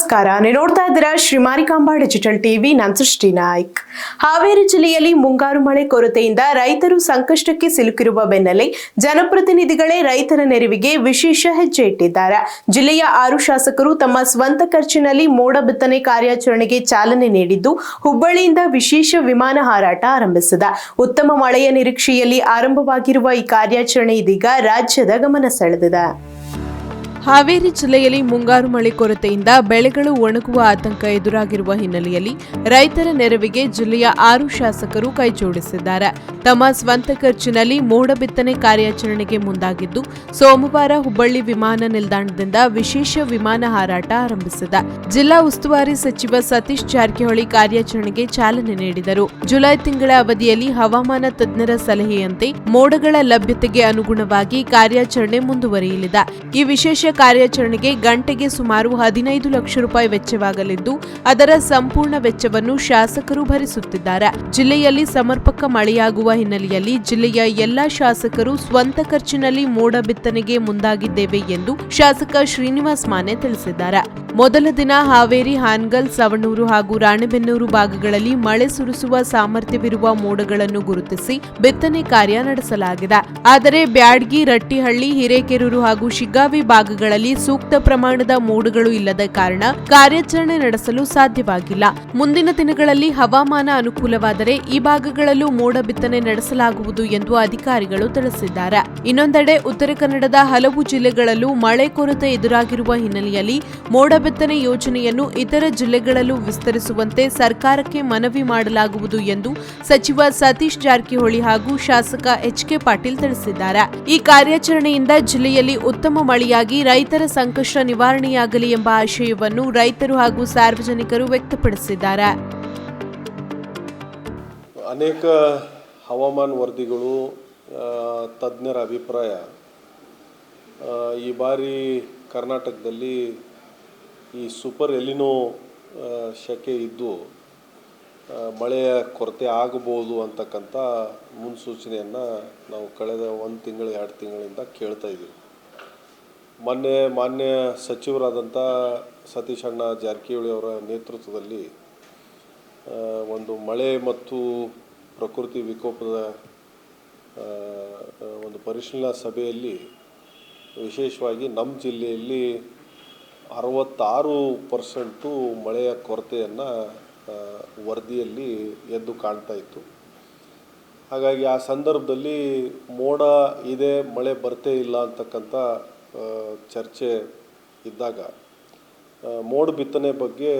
ನಮಸ್ಕಾರ, ನೀವು ನೋಡ್ತಾ ಇದ್ದೀರಾ ಶ್ರೀ ಮಾರಿಕಾಂಬಾ ಡಿಜಿಟಲ್ ಟಿವಿ. ನಾನು ಸೃಷ್ಟಿ ನಾಯ್ಕ್. ಹಾವೇರಿ ಜಿಲ್ಲೆಯಲ್ಲಿ ಮುಂಗಾರು ಮಳೆ ಕೊರತೆಯಿಂದ ರೈತರು ಸಂಕಷ್ಟಕ್ಕೆ ಸಿಲುಕಿರುವ ಬೆನ್ನಲ್ಲೇ ಜನಪ್ರತಿನಿಧಿಗಳೇ ರೈತರ ನೆರವಿಗೆ ವಿಶೇಷ ಹೆಜ್ಜೆ ಇಟ್ಟಿದ್ದಾರೆ. ಜಿಲ್ಲೆಯ 6 ಶಾಸಕರು ತಮ್ಮ ಸ್ವಂತ ಖರ್ಚಿನಲ್ಲಿ ಮೋಡ ಬಿತ್ತನೆ ಕಾರ್ಯಾಚರಣೆಗೆ ಚಾಲನೆ ನೀಡಿದ್ದು, ಹುಬ್ಬಳ್ಳಿಯಿಂದ ವಿಶೇಷ ವಿಮಾನ ಹಾರಾಟ ಆರಂಭಿಸಿದೆ. ಉತ್ತಮ ಮಳೆಯ ನಿರೀಕ್ಷೆಯಲ್ಲಿ ಆರಂಭವಾಗಿರುವ ಈ ಕಾರ್ಯಾಚರಣೆ ಇದೀಗ ರಾಜ್ಯದ ಗಮನ ಸೆಳೆದಿದೆ. ಹಾವೇರಿ ಜಿಲ್ಲೆಯಲ್ಲಿ ಮುಂಗಾರು ಮಳೆ ಕೊರತೆಯಿಂದ ಬೆಳೆಗಳು ಒಣಗುವ ಆತಂಕ ಎದುರಾಗಿರುವ ಹಿನ್ನೆಲೆಯಲ್ಲಿ ರೈತರ ನೆರವಿಗೆ ಜಿಲ್ಲೆಯ 6 ಶಾಸಕರು ಕೈಜೋಡಿಸಿದ್ದಾರೆ. ತಮ್ಮ ಸ್ವಂತ ಖರ್ಚಿನಲ್ಲಿ ಮೋಡ ಬಿತ್ತನೆ ಕಾರ್ಯಾಚರಣೆಗೆ ಮುಂದಾಗಿದ್ದು, ಸೋಮವಾರ ಹುಬ್ಬಳ್ಳಿ ವಿಮಾನ ನಿಲ್ದಾಣದಿಂದ ವಿಶೇಷ ವಿಮಾನ ಹಾರಾಟ ಆರಂಭಿಸಿದೆ. ಜಿಲ್ಲಾ ಉಸ್ತುವಾರಿ ಸಚಿವ ಸತೀಶ್ ಜಾರಕಿಹೊಳಿ ಕಾರ್ಯಾಚರಣೆಗೆ ಚಾಲನೆ ನೀಡಿದರು. ಜುಲೈ ತಿಂಗಳ ಅವಧಿಯಲ್ಲಿ ಹವಾಮಾನ ತಜ್ಞರ ಸಲಹೆಯಂತೆ ಮೋಡಗಳ ಲಭ್ಯತೆಗೆ ಅನುಗುಣವಾಗಿ ಕಾರ್ಯಾಚರಣೆ ಮುಂದುವರಿಯಲಿದೆ. ಈ ವಿಶೇಷ ಕಾರ್ಯಾಚರಣೆಗೆ ಗಂಟೆಗೆ ಸುಮಾರು 15 ಲಕ್ಷ ರೂಪಾಯಿ ವೆಚ್ಚವಾಗಲಿದ್ದು, ಅದರ ಸಂಪೂರ್ಣ ವೆಚ್ಚವನ್ನು ಶಾಸಕರು ಭರಿಸುತ್ತಿದ್ದಾರೆ. ಜಿಲ್ಲೆಯಲ್ಲಿ ಸಮರ್ಪಕ ಮಳೆಯಾಗುವ ಹಿನ್ನೆಲೆಯಲ್ಲಿ ಜಿಲ್ಲೆಯ ಎಲ್ಲಾ ಶಾಸಕರು ಸ್ವಂತ ಖರ್ಚಿನಲ್ಲಿ ಮೋಡ ಬಿತ್ತನೆಗೆ ಮುಂದಾಗಿದ್ದೇವೆ ಎಂದು ಶಾಸಕ ಶ್ರೀನಿವಾಸ್ ಮಾನೆ ತಿಳಿಸಿದ್ದಾರೆ. ಮೊದಲ ದಿನ ಹಾವೇರಿ, ಹಾನಗಲ್, ಸವಣೂರು ಹಾಗೂ ರಾಣೆಬೆನ್ನೂರು ಭಾಗಗಳಲ್ಲಿ ಮಳೆ ಸುರಿಸುವ ಸಾಮರ್ಥ್ಯವಿರುವ ಮೋಡಗಳನ್ನು ಗುರುತಿಸಿ ಬಿತ್ತನೆ ಕಾರ್ಯ ನಡೆಸಲಾಗಿದೆ. ಆದರೆ ಬ್ಯಾಡಗಿ, ರಟ್ಟಿಹಳ್ಳಿ, ಹಿರೇಕೆರೂರು ಹಾಗೂ ಶಿಗ್ಗಾವಿ ಭಾಗಗಳಲ್ಲಿ ಸೂಕ್ತ ಪ್ರಮಾಣದ ಮೋಡಗಳು ಇಲ್ಲದ ಕಾರಣ ಕಾರ್ಯಾಚರಣೆ ನಡೆಸಲು ಸಾಧ್ಯವಾಗಿಲ್ಲ. ಮುಂದಿನ ದಿನಗಳಲ್ಲಿ ಹವಾಮಾನ ಅನುಕೂಲವಾದರೆ ಈ ಭಾಗಗಳಲ್ಲೂ ಮೋಡ ಬಿತ್ತನೆ ನಡೆಸಲಾಗುವುದು ಎಂದು ಅಧಿಕಾರಿಗಳು ತಿಳಿಸಿದ್ದಾರೆ. ಇನ್ನೊಂದೆಡೆ ಉತ್ತರ ಕನ್ನಡದ ಹಲವು ಜಿಲ್ಲೆಗಳಲ್ಲೂ ಮಳೆ ಕೊರತೆ ಎದುರಾಗಿರುವ ಹಿನ್ನೆಲೆಯಲ್ಲಿ ಮೋಡ ಬಿತ್ತನೆ ಯೋಜನೆಯನ್ನು ಇತರ ಜಿಲ್ಲೆಗಳಲ್ಲೂ ವಿಸ್ತರಿಸುವಂತೆ ಸರ್ಕಾರಕ್ಕೆ ಮನವಿ ಮಾಡಲಾಗುವುದು ಎಂದು ಸಚಿವ ಸತೀಶ್ ಜಾರಕಿಹೊಳಿ ಹಾಗೂ ಶಾಸಕ ಎಚ್.ಕೆ. ಪಾಟೀಲ್ ತಿಳಿಸಿದ್ದಾರೆ. ಈ ಕಾರ್ಯಾಚರಣೆಯಿಂದ ಜಿಲ್ಲೆಯಲ್ಲಿ ಉತ್ತಮ ಮಳೆಯಾಗಿ ರೈತರ ಸಂಕಷ್ಟ ನಿವಾರಣೆಯಾಗಲಿ ಎಂಬ ಆಶಯವನ್ನು ರೈತರು ಹಾಗೂ ಸಾರ್ವಜನಿಕರು ವ್ಯಕ್ತಪಡಿಸಿದ್ದಾರೆ. ಅನೇಕ ಹವಾಮಾನ ವರದಿಗಳು, ತಜ್ಞರ ಅಭಿಪ್ರಾಯ ಈ ಬಾರಿ ಕರ್ನಾಟಕದಲ್ಲಿ ಈ ಸೂಪರ್ ಎಲಿನೋ ಶಕೆ ಇದ್ದು ಮಳೆಯ ಕೊರತೆ ಆಗಬಹುದು ಅಂತಕ್ಕಂಥ ಮುನ್ಸೂಚನೆಯನ್ನು ನಾವು ಕಳೆದ 1 ತಿಂಗಳು 2 ತಿಂಗಳಿಂದ ಕೇಳ್ತಾ ಇದ್ದೀವಿ. ಮಾನ್ಯ ಸಚಿವರಾದಂಥ ಸತೀಶ್ ಅಣ್ಣ ಜಾರಕಿಹೊಳಿ ಅವರ ನೇತೃತ್ವದಲ್ಲಿ ಒಂದು ಮಳೆ ಮತ್ತು ಪ್ರಕೃತಿ ವಿಕೋಪದ ಒಂದು ಪರಿಶೀಲನಾ ಸಭೆಯಲ್ಲಿ ವಿಶೇಷವಾಗಿ ನಮ್ಮ ಜಿಲ್ಲೆಯಲ್ಲಿ 66% ಮಳೆಯ ಕೊರತೆಯನ್ನು ವರದಿಯಲ್ಲಿ ಎದ್ದು ಕಾಣ್ತಾ ಇತ್ತು. ಹಾಗಾಗಿ ಆ ಸಂದರ್ಭದಲ್ಲಿ ಮೋಡ ಇದೆ, ಮಳೆ ಬರ್ತೇ ಇಲ್ಲ ಅಂತಕ್ಕಂಥ ಚರ್ಚೆ ಇದ್ದಾಗ ಮೋಡ ಬಿತ್ತನೆ ಬಗ್ಗೆ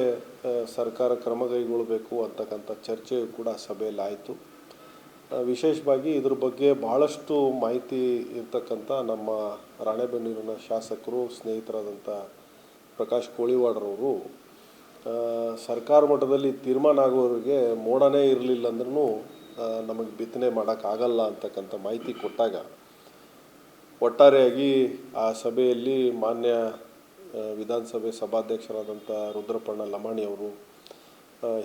ಸರ್ಕಾರ ಕ್ರಮ ಕೈಗೊಳ್ಳಬೇಕು ಅಂತಕ್ಕಂಥ ಚರ್ಚೆಯು ಕೂಡ ಸಭೆಯಲ್ಲಿ ಆಯಿತು. ವಿಶೇಷವಾಗಿ ಇದ್ರ ಬಗ್ಗೆ ಭಾಳಷ್ಟು ಮಾಹಿತಿ ಇರ್ತಕ್ಕಂಥ ನಮ್ಮ ರಾಣೆಬೆನ್ನೂರಿನ ಶಾಸಕರು, ಸ್ನೇಹಿತರಾದಂಥ ಪ್ರಕಾಶ್ ಕೋಳಿವಾಡ್ರವರು ಸರ್ಕಾರ ಮಟ್ಟದಲ್ಲಿ ತೀರ್ಮಾನ ಆಗೋರಿಗೆ ಮೋಡನೇ ಇರಲಿಲ್ಲ ಅಂದ್ರೂ ನಮಗೆ ಬಿತ್ತನೆ ಮಾಡೋಕ್ಕಾಗಲ್ಲ ಅಂತಕ್ಕಂಥ ಮಾಹಿತಿ ಕೊಟ್ಟಾಗ ಒಟ್ಟಾರೆಯಾಗಿ ಆ ಸಭೆಯಲ್ಲಿ ಮಾನ್ಯ ವಿಧಾನಸಭೆ ಸಭಾಧ್ಯಕ್ಷರಾದಂಥ ರುದ್ರಪಣ್ಣ ಲಮಾಣಿಯವರು,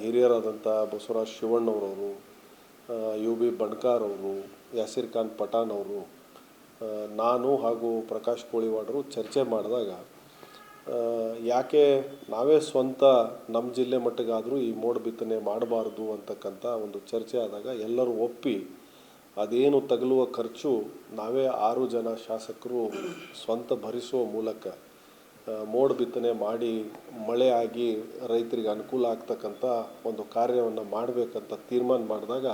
ಹಿರಿಯರಾದಂಥ ಬಸವರಾಜ್ ಶಿವಣ್ಣವರವರು, ಯು ಬಿ ಬಣ್ಕಾರ್ ಅವರು, ಯಾಸಿರ್ ಖಾನ್ ಪಠಾಣ್ ಅವರು, ನಾನು ಹಾಗೂ ಪ್ರಕಾಶ್ ಕೋಳಿವಾಡರು ಚರ್ಚೆ ಮಾಡಿದಾಗ ಯಾಕೆ ನಾವೇ ಸ್ವಂತ ನಮ್ಮ ಜಿಲ್ಲೆ ಮಟ್ಟಿಗಾದರೂ ಈ ಮೋಡ ಬಿತ್ತನೆ ಮಾಡಬಾರ್ದು ಅಂತಕ್ಕಂಥ ಒಂದು ಚರ್ಚೆ ಆದಾಗ ಎಲ್ಲರೂ ಒಪ್ಪಿ ಅದೇನು ತಗಲುವ ಖರ್ಚು ನಾವೇ 6 ಜನ ಶಾಸಕರು ಸ್ವಂತ ಭರಿಸುವ ಮೂಲಕ ಮೋಡ ಬಿತ್ತನೆ ಮಾಡಿ ಮಳೆ ಆಗಿ ರೈತರಿಗೆ ಅನುಕೂಲ ಆಗ್ತಕ್ಕಂಥ ಒಂದು ಕಾರ್ಯವನ್ನು ಮಾಡಬೇಕಂತ ತೀರ್ಮಾನ ಮಾಡಿದಾಗ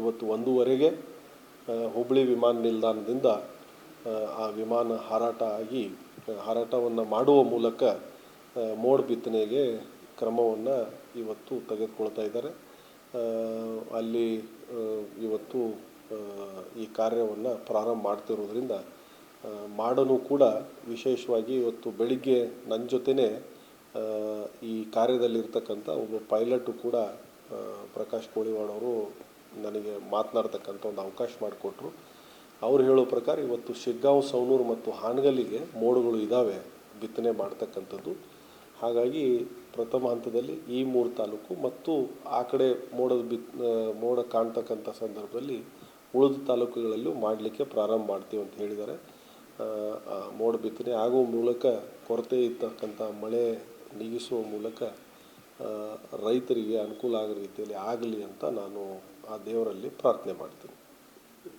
ಇವತ್ತು 1:15ಗೆ ಹುಬ್ಬಳ್ಳಿ ವಿಮಾನ ನಿಲ್ದಾಣದಿಂದ ಆ ವಿಮಾನ ಹಾರಾಟವನ್ನು ಮಾಡುವ ಮೂಲಕ ಮೋಡ ಬಿತ್ತನೆಗೆ ಕ್ರಮವನ್ನು ಇವತ್ತು ತೆಗೆದುಕೊಳ್ತಾ ಇದ್ದಾರೆ. ಅಲ್ಲಿ ಇವತ್ತು ಈ ಕಾರ್ಯವನ್ನು ಪ್ರಾರಂಭ ಮಾಡ್ತಿರೋದ್ರಿಂದ ಮಾಡನು ಕೂಡ ವಿಶೇಷವಾಗಿ ಇವತ್ತು ಬೆಳಿಗ್ಗೆ ನನ್ನ ಜೊತೆನೇ ಈ ಕಾರ್ಯದಲ್ಲಿರ್ತಕ್ಕಂಥ ಒಬ್ಬ ಪೈಲಟು ಕೂಡ ಪ್ರಕಾಶ್ ಕೋಳಿವಾಡವರು ನನಗೆ ಮಾತನಾಡ್ತಕ್ಕಂಥ ಒಂದು ಅವಕಾಶ ಮಾಡಿಕೊಟ್ರು. ಅವ್ರು ಹೇಳೋ ಪ್ರಕಾರ ಇವತ್ತು ಶಿಗ್ಗಾಂವ್, ಸವಣೂರು ಮತ್ತು ಹಾನಗಲ್ಲಿಗೆ ಮೋಡಗಳು ಇದ್ದಾವೆ ಬಿತ್ತನೆ ಮಾಡ್ತಕ್ಕಂಥದ್ದು. ಹಾಗಾಗಿ ಪ್ರಥಮ ಹಂತದಲ್ಲಿ ಈ 3 ತಾಲೂಕು ಮತ್ತು ಆ ಕಡೆ ಮೋಡ ಕಾಣ್ತಕ್ಕಂಥ ಸಂದರ್ಭದಲ್ಲಿ ಉಳಿದ ತಾಲೂಕುಗಳಲ್ಲೂ ಮಾಡಲಿಕ್ಕೆ ಪ್ರಾರಂಭ ಮಾಡ್ತೀವಿ ಅಂತ ಹೇಳಿದ್ದಾರೆ. ಮೋಡ ಬಿತ್ತನೆ ಆಗುವ ಮೂಲಕ ಕೊರತೆ ಇರ್ತಕ್ಕಂಥ ಮಳೆ ನೀಗಿಸುವ ಮೂಲಕ ರೈತರಿಗೆ ಅನುಕೂಲ ಆಗೋ ರೀತಿಯಲ್ಲಿ ಆಗಲಿ ಅಂತ ನಾನು ಆ ದೇವರಲ್ಲಿ ಪ್ರಾರ್ಥನೆ ಮಾಡ್ತೀನಿ.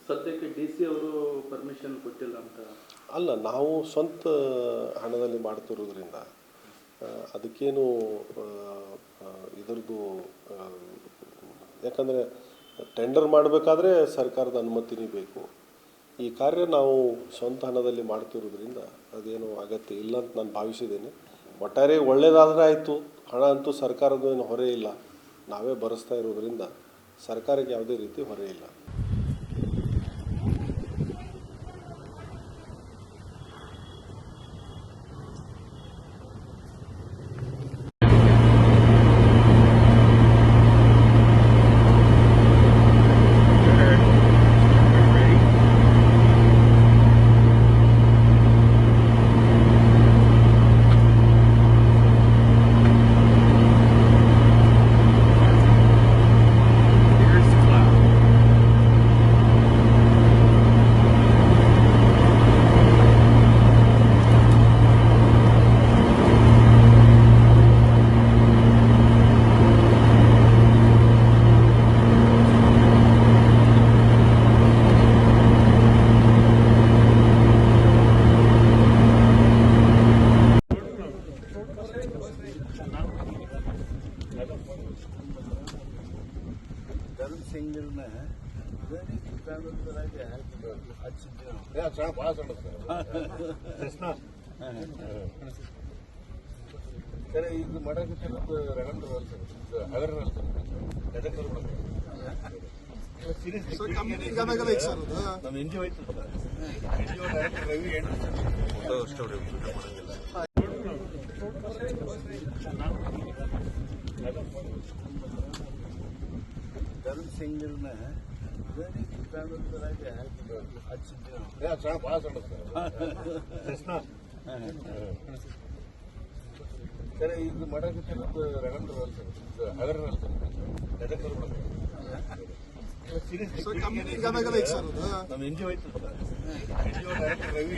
ಸದ್ಯಕ್ಕೆ DC ಅವರು ಪರ್ಮಿಷನ್ ಕೊಟ್ಟಿಲ್ಲ ಅಂತ ಅಲ್ಲ, ನಾವು ಸ್ವಂತ ಹಣದಲ್ಲಿ ಮಾಡ್ತಿರೋದ್ರಿಂದ ಅದಕ್ಕೇನು ಇದರದ್ದು ಯಾಕಂದರೆ ಟೆಂಡರ್ ಮಾಡಬೇಕಾದ್ರೆ ಸರ್ಕಾರದ ಅನುಮತಿನೇ ಬೇಕು. ಈ ಕಾರ್ಯ ನಾವು ಸ್ವಂತ ಹಣದಲ್ಲಿ ಮಾಡ್ತಿರೋದ್ರಿಂದ ಅದೇನು ಅಗತ್ಯ ಇಲ್ಲ ಅಂತ ನಾನು ಭಾವಿಸಿದ್ದೇನೆ. ಒಟ್ಟಾರೆ ಒಳ್ಳೆಯದಾದರೆ ಆಯಿತು, ಹಣ ಅಂತೂ ಸರ್ಕಾರದ ಏನು ಹೊರೆ ಇಲ್ಲ, ನಾವೇ ಭರಿಸ್ತಾ ಇರೋದ್ರಿಂದ ಸರ್ಕಾರಕ್ಕೆ ಯಾವುದೇ ರೀತಿ ಹೊರೆ ಇಲ್ಲ. ಧರ್ಮ್ ಸಿಂಗ್ನ ಸರ್ ಇದು ಮಾಡಕ್ಕೆ ರಗಂಡ್ರು ಹಗರ ನಮ್ಮ ಎನ್ ಜಿ ಹೋಯ್ತು ಡೈರೆಕ್ಟರ್ ರವಿ ಧರ್ಮ್ ಸಿಂಗ್ನ ಸರ್ ಇದು ಮಾಡಕ್ಕೆ ರಗಂಡ್ರು ಹಗರ ನಮ್ಮ ಎನ್ ಜಿ ಹೋಯ್ತು ಡೈರೆಕ್ಟರ್ ರವಿ